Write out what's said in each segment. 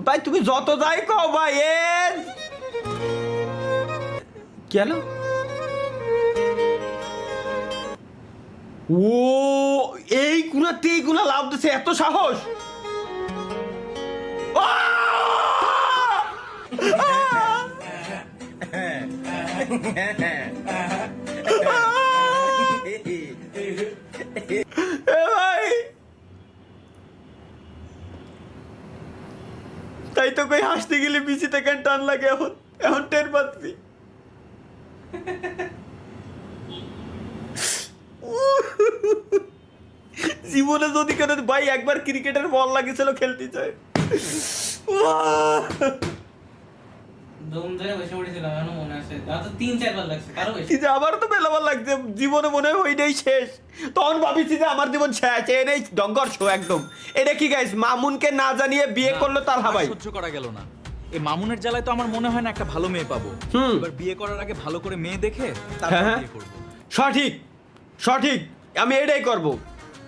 ভাই তুমি যত যাই কও ভাই কেন ও এই গুলা লাভ দিছে এত সাহস ভাই তাই তো কই হাসতে গেলে বিচি থেকে টান লাগে এখন এখন টের পাচ্ছি জীবনে যদি কেন ভাই একবার ক্রিকেটের বল লাগিয়েছিল খেলতে চায় আমার তো বেলাবার লাগছে জীবনে মনে হয় ওইটাই শেষ তখন ভাবিছি যে আমার জীবন শেষ এই ডঙ্গর শো একদম এটা কি গাইস মামুনকে না জানিয়ে বিয়ে করলো তার হাবাই সহ্য করা গেল না এই মামুনের জ্বালায় তো আমার মনে হয় না একটা ভালো মেয়ে পাবো এবার বিয়ে করার আগে ভালো করে মেয়ে দেখে তারপর বিয়ে করব সঠিক সঠিক আমি এটাই করব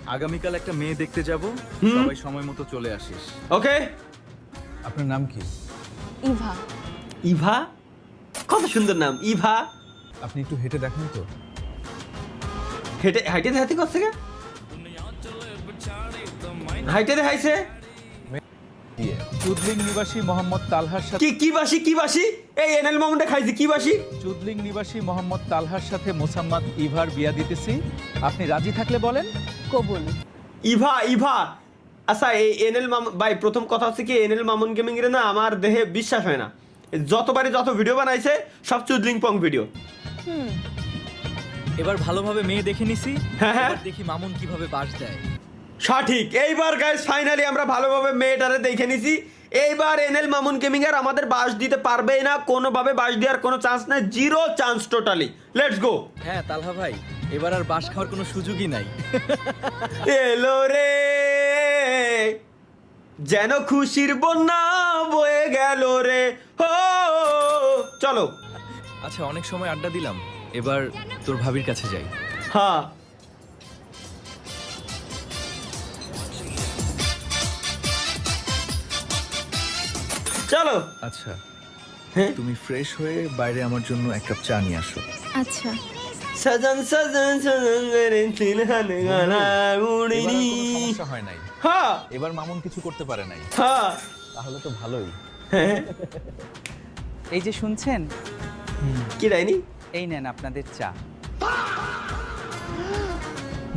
আগামীকাল একটা মেয়ে দেখতে যাব সবাই সময় মতো চলে আসিস ওকে আপনার নাম কি ইভা ইভা কত সুন্দর নাম ইভা আপনি একটু হেঁটে দেখেন তো হাইটে দেখাতে করছে কে হাইটে দেখাইছে চুদলিং নিবাসী মোহাম্মদ তালহার সাথে কি বাসি এই এনএল মামুনটা খাইছে কি বাসি চুদলিং নিবাসী মোহাম্মদ তালহার সাথে মোসাম্মদ ইভার বিয়া দিতেছি আপনি রাজি থাকলে বলেন কবুল ইভা আচ্ছা এই এনএল মামুন ভাই প্রথম কথা হচ্ছে কি এনএল মামুন গেমিং এর না আমার দেহে বিশ্বাস হয় না যতবারই যত ভিডিও বানাইছে সব চুদলিং পং ভিডিও এবার ভালোভাবে মেয়ে দেখে নিছি হ্যাঁ। এবার দেখি মামুন কিভাবে বাস দেয় সঠিক এইবার গাইস ফাইনালি আমরা ভালোভাবে মেয়েটারে দেখে নিছি এইবার এনএল মামুন গেমিং এর আমাদের বাস দিতে পারবেই না কোনোভাবে বাস দেওয়ার কোনো চান্স নাই zero chance totally let's go হ্যাঁ তালহা ভাই এবার আর বাস খাওয়ার কোনো সুযোগই নাই এলো রে যেন খুশির বন্যা বয়ে গেল রে হো চলো আচ্ছা অনেক সময় আড্ডা দিলাম এবার তোর ভাবির কাছে যাই হ্যাঁ চলো আচ্ছা হ্যাঁ তুমি ফ্রেশ হয়ে বাইরে আমার জন্য এক কাপ চা নিয়ে আসো আচ্ছা সাজান সাজান সাজান রে তিনহানে গানা উড়িনি এবার আর কোনো সমস্যা হয় নাই হ্যাঁ এবার মামুন কিছু করতে পারে নাই হ্যাঁ তাহলে তো ভালোই এই যে শুনছেন কি রাইনি এই নেন আপনাদের চা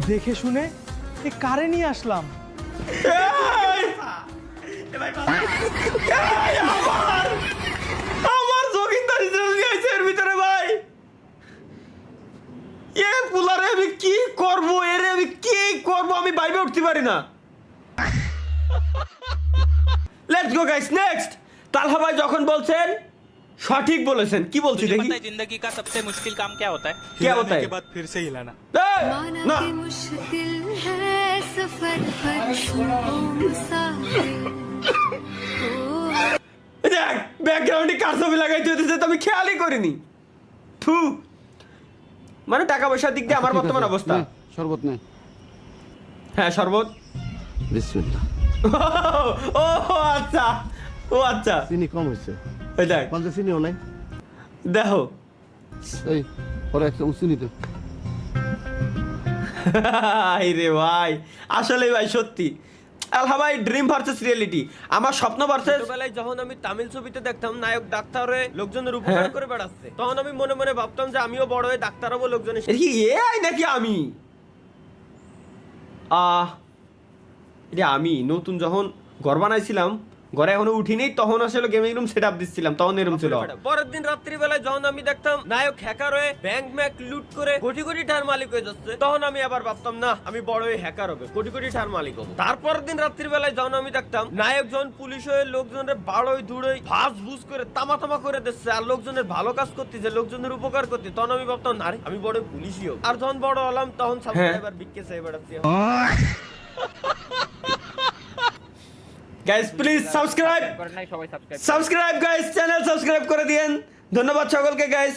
দেখে শুনে এ কারে নিয়ে আসলাম আমার জগিন্দারি চলে গেছে এর ভিতরে ভাই এ পুলারে আমি কি করব এরে আমি কি করব আমি বাইরে উঠতে পারি না লেটস গো গাইস নেক্সট তালহা ভাই যখন বলছেন সঠিক বলেছেন কি বলছি দেখি जिंदगी का सबसे मुश्किल काम क्या होता है क्या होता है के बाद फिर से हिलाना না मुश्किल है सफर पर দেখ ব্যাকগ্রাউন্ডে কার ছবি লাগাইতে হতেছে তো আমি খেয়ালই করিনি থু মানে টাকা পয়সার দিক দিয়ে আমার বর্তমান অবস্থা শরবত নেই হ্যাঁ শরবত বিসমিল্লাহ ও আচ্ছা ও আচ্ছা চিনি কম হয়েছে ওই দেখ পঞ্চাশ চিনিও নাই দেখো এই পরে একটা চিনি তো রে ভাই আসলে ভাই সত্যি আলহা ভাই ড্রিম ভার্সেস রিয়েলিটি আমার স্বপ্ন ভার্সেস ছোটবেলায় যখন আমি তামিল ছবিতে দেখতাম নায়ক ডাক্তার হয়ে লোকজনের উপকার করে বেড়াচ্ছে তখন আমি মনে মনে ভাবতাম যে আমিও বড় হয়ে ডাক্তার হবো লোকজনের কি এআই নাকি আমি এটা আমি নতুন যখন ঘর বানাইছিলাম ঘরে এখনো উঠিনি তখন আসলে গেমিং রুম সেটআপ দিচ্ছিলাম তখন এরকম ছিল পরের দিন রাত্রি বেলায় যখন আমি দেখতাম নায়ক হ্যাকার হয়ে ব্যাংক ম্যাক লুট করে কোটি কোটি টাকার মালিক হয়ে যাচ্ছে তখন আমি আবার ভাবতাম না আমি বড় হয়ে হ্যাকার হবে কোটি কোটি টাকার মালিক হবো তারপরের দিন রাত্রি বেলায় যখন আমি দেখতাম নায়ক যখন পুলিশ হয়ে লোকজনের বাড়ই ধুড়ই ভাস ভুস করে তামা তামা করে দিচ্ছে আর লোকজনের ভালো কাজ করতেছে লোকজনের উপকার করতে তখন আমি ভাবতাম না আমি বড় পুলিশই হব আর যখন বড় হলাম তখন সাবস্ক্রাইবার বিক্কে চাই বেড়াচ্ছি guys please subscribe guys channel subscribe করে দিয়েন ধন্যবাদ সকলকে গাইস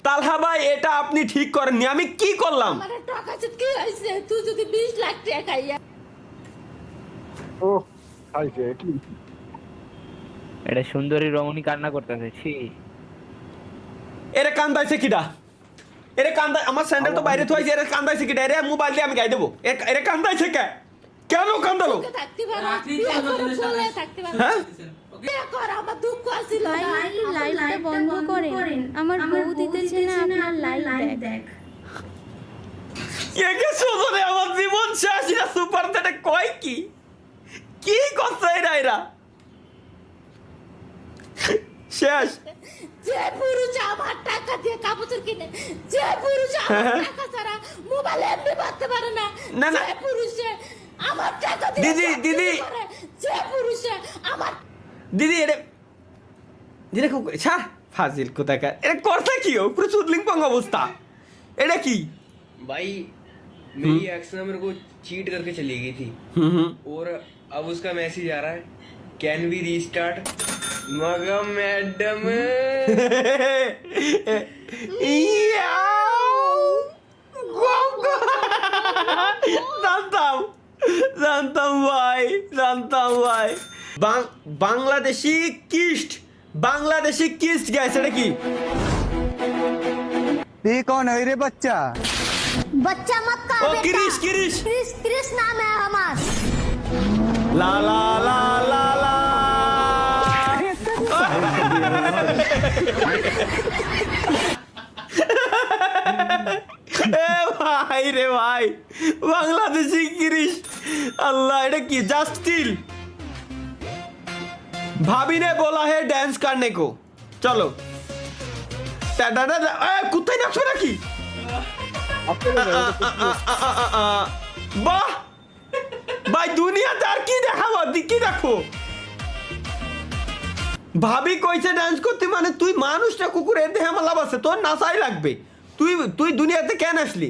তালহা ভাই এটা আপনি ঠিক করেননি আমি কি করলাম আমার টাকা চুটকি হইছে তুই যদি 20 লাখ টাকা খাইয়া ও খাইছে কি এটা সুন্দরী রমণী কান্না করতেছে ছি। এরে কান্দাইছে কিডা? এরে কান্দাই, আমার স্যান্ডেল তো বাইরে থুইছে, এরে কান্দাইছে কিডা? এরে মোবাইল দিয়ে আমি গাই দেবো। এরে কান্দাইছে কে? কেন কান্দালো? থাকতে পারো বিয়ে করে বলে থাকতে পারো হ্যাঁ বিয়ে কর আমার দুঃখ আছিল লাইটটা বন্ধ করেন, আমার বউ দিতেছে না আপনার লাইট দেখ। একে সোজনে আমার জীবন শেষ। এরা সুপার তেটে কয় কি কি করছে এরা শেষ। যে পুরুষ আমার টাকা দিয়ে কাপড় কিনে, যে পুরুষ আমার টাকা ছাড়া মোবাইল এমনি বাঁধতে পারে না, না, না। যে পুরুষে আমার টাকা দিয়ে দিদি, চাকরি দিদি। করে, যে পুরুষে আমার দিদি এরে দিদি খুব ছাড় ফাজিল কোথাকার। এটা করছে কি? ও পুরো চুদলিং পং অবস্থা। এটা কি? भाई मेरी एक्स ना मेरे को चीट करके चली गई थी और अब उसका मैसेज आ रहा है कैन वी रीस्टार्ट मगा मैडम জানতাম জানতাম ভাই, জানতাম ভাই। বাংলাদেশি কিস্ট, বাংলাদেশি কিস্ট গাইস। এটা কি? ये कौन है रे बच्चा? बच्चा मत का ও ক্রিস ক্রিস क्रिस क्रिस नाम है हमारा। লা লা লা লা লা। এ ভাই রে ভাই, বাংলাদেশি ক্রিস। আল্লাহ, এটা কি? जस्ट स्टिल भाभी ने बोला है डांस करने को, चलो। कुत्ते नाचবে নাকি? বাহ ভাই, দুনিয়াতে আর কি দেখাবো? কি দেখো? ভাবি কইছে ডান্স করতে, মানে তুই মানুষটা কুকুরের দেহে আমার লাভ আছে, তোর নাচাই লাগবে। তুই দুনিয়াতে কেন আসলি?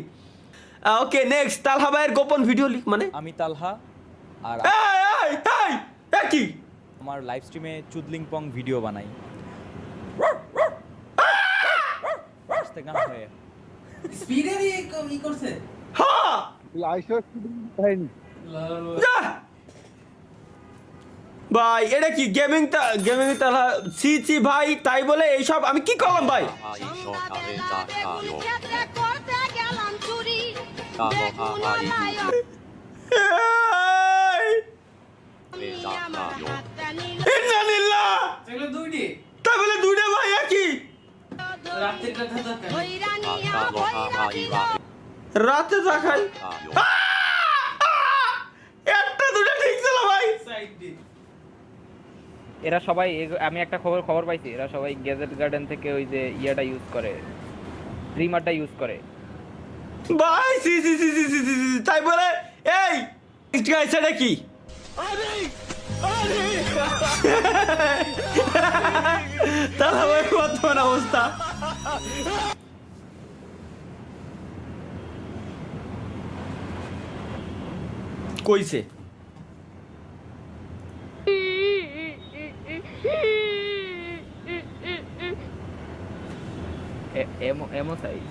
ওকে নেক্সট, তালহা ভাইয়ের গোপন ভিডিও লিখ। মানে আমি তালহা আর এই এই এই কি? আমার লাইভ স্ট্রিমে চুদলিং পং ভিডিও বানাই। ইনস্টাগ্রাম হয়ে হ্যাঁ যা। ভাই এটা কি? গেমিং তালহা সি সি ভাই, তাই বলে এইসব আমি কি করলাম ভাই? ইন্নালিল্লাহ, তাই বলে দুইটা ভাই একই রাতে দেখাই। একটা দুটো ঠিক ছিল ভাই। এরা সবাই আমি একটা খবর পাইছি, এরা সবাই গ্যাজেট গার্ডেন থেকে ওই যে ইয়াটা ইউজ করে, ট্রিমারটা ইউজ করে ভাই। সি সি সি সি সি সি সি, তাই বলে এই গাইস এটা কি? তাহলে ভাই বর্তমান অবস্থা। কইছে এমো সাইজ।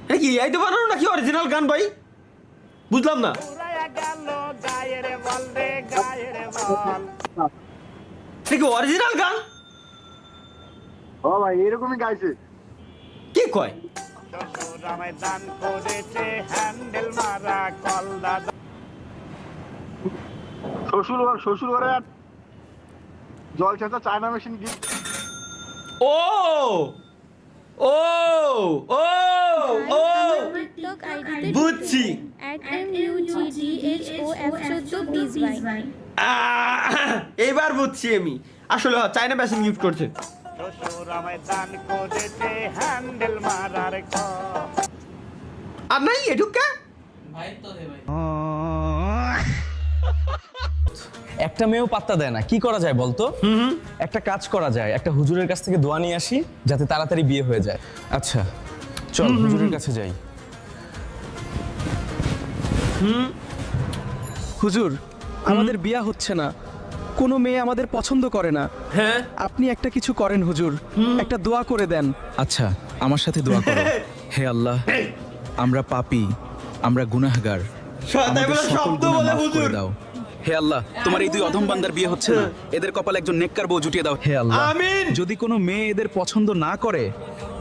এটা কি এই তো বানানো নাকি অরিজিনাল গান ভাই? বুঝলাম না। এটা কি অরিজিনাল গান? ও ভাই এরকমই গাইছে। কি কয়? শ্বশুর ঘরে জল ছেঁচা চায়না মেশিন গিফট। ও ও ও ও টিকটক আইডিতে বুঝছি। @MUGDHOF14 এইবার বুঝছি আমি। আসলে চাইনা মেশিন গিফট করছে। আর নাই এটুকা একটা মেয়েও পাত্তা দেয় না, কি করা যায় বলতো? একটা কাজ করা যায়, একটা হুজুরের কাছ থেকে দোয়া নিয়ে আসি যাতে তাড়াতাড়ি বিয়ে হয়ে যায়। আচ্ছা চল হুজুরের কাছে যাই। হুজুর, আমাদের বিয়া হচ্ছে না, কোনো মেয়ে আমাদের পছন্দ করে না। হ্যাঁ আপনি একটা কিছু করেন হুজুর, একটা দোয়া করে দেন। আচ্ছা আমার সাথে দোয়া করো। হে আল্লাহ, আমরা পাপী, আমরা গুনাহগার। তাই বলে আমাদের সকল শব্দ গুনাহ বলে মাফ হুজুর। করে দাও। হে আল্লাহ, তোমার এই দুই অধম বান্দার বিয়ে হচ্ছে না, এদের কপালে একজন নেককার বউ জুটিয়ে দাও। হে আল্লাহ, আমিন। যদি কোনো মেয়ে এদের পছন্দ না করে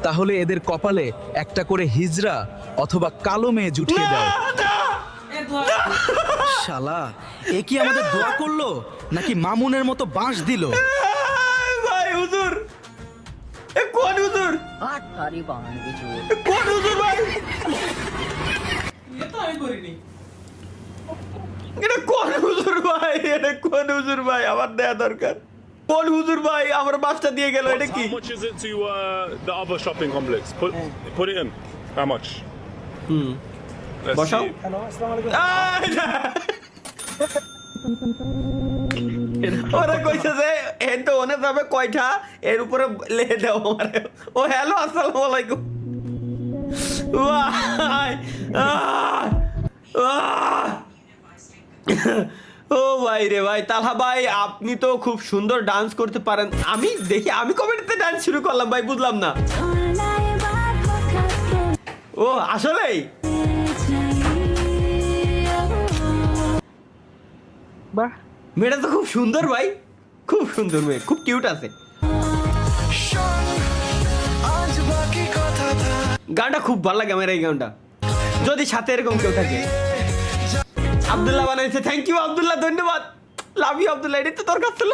তাহলে এদের কপালে একটা করে হিজড়া অথবা কালো মেয়ে জুটিয়ে দাও। শালা, এ কি আমাদের দোয়া করলো নাকি মামুনের মতো বাঁশ দিল? ভাই হুজুর, এ কোন হুজুর? এ কোন হুজুর ভাই? এটা কোন হুজুর ভাই? এটা কোন হুজুর ভাই? আমার দেয়া দরকার। কোন হুজুর ভাই আমার বাচ্চা দিয়ে গেল? এটা কি? How much is it to the other shopping complex? Put it in. How much? Let's বসাও। see. ওরা কইছে যে এ তো ওনে যাবে কয়টা, এর উপরে লেখে দাও আমারে। ও হ্যালো, আসসালামু আলাইকুম। ভাই ও ভাই রে ভাই, তালহা ভাই আপনি তো খুব সুন্দর ডান্স করতে পারেন। আমি দেখি, আমি কমেডিতে ডান্স শুরু করলাম ভাই, বুঝলাম না। ও আসলেই বাহ, মেয়েটা তো খুব সুন্দর ভাই, খুব সুন্দর মেয়ে, খুব কিউট আছে। গানটা খুব ভালো লাগে আমার, এই গানটা। যদি সাথে এরকম কেউ থাকে। আব্দুল্লাহ বানাইছে, থ্যাংক ইউ আব্দুল্লাহ, ধন্যবাদ। লাভ ইউ আব্দুল্লাহ, এটা তো তোর কাছ ছিল।